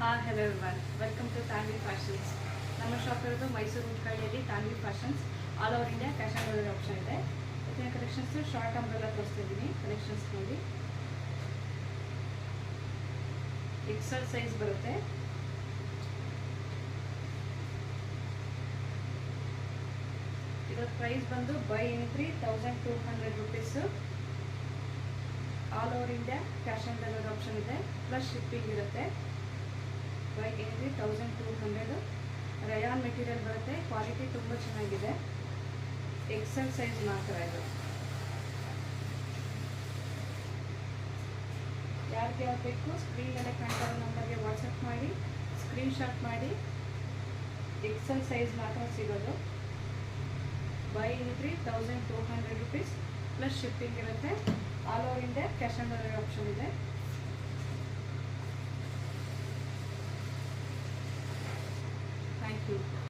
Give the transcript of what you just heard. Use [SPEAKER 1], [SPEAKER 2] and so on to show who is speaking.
[SPEAKER 1] Hello everyone. Welcome to Tanvi Fashions. ನಮ್ಮ shop ಇರೋದು ಮೈಸೂರು ಉಟ್ಕಳ್ಳಿಯಲ್ಲಿ Tanvi fashions. All over India cash on delivery option ಇದೆ. ಇವತ್ತಿನ ಕಲೆಕ್ಷನ್ಸ್ ಶಾರ್ಟ್ ಅಂಬ್ರೆಲಾ ತೋರಿಸ್ತಾ ಇದ್ದೀನಿ. ಕಲೆಕ್ಷನ್ಸ್ ನೋಡಿ, ಎಕ್ಸೆಲ್ ಸೈಜ್ ಬರುತ್ತೆ. ಇದರ ಪ್ರೈಸ್ ಬಂದು by any 3200 rupees. All over India cash on delivery option ಇದೆ, ಪ್ಲಸ್ ಶಿಪ್ಪಿಂಗ್ ಇರುತ್ತೆ. By any 1200. ರಯಾನ್ ಮೆಟೀರಿಯಲ್ ಬರುತ್ತೆ, ಕ್ವಾಲಿಟಿ ತುಂಬ ಚೆನ್ನಾಗಿದೆ. ಎಕ್ಸೆಲ್ ಸೈಜ್ ಮಾತ್ರ ಇದು. ಯಾರಿಗೆ ಯಾವ್ದು ಬೇಕು ಸ್ಕ್ರೀನಲ್ಲೇ ಕಾಣ್ತಾ ಇರೋ ನಂಬರ್ಗೆ ವಾಟ್ಸಪ್ ಮಾಡಿ, ಸ್ಕ್ರೀನ್ಶಾಟ್ ಮಾಡಿ. ಎಕ್ಸೆಲ್ ಸೈಜ್ ಮಾತ್ರ ಸಿಗೋದು. Buy any 3200 rupees, plus shipping ಇರುತ್ತೆ. All over India cash on delivery option ಇದೆ. Thank you.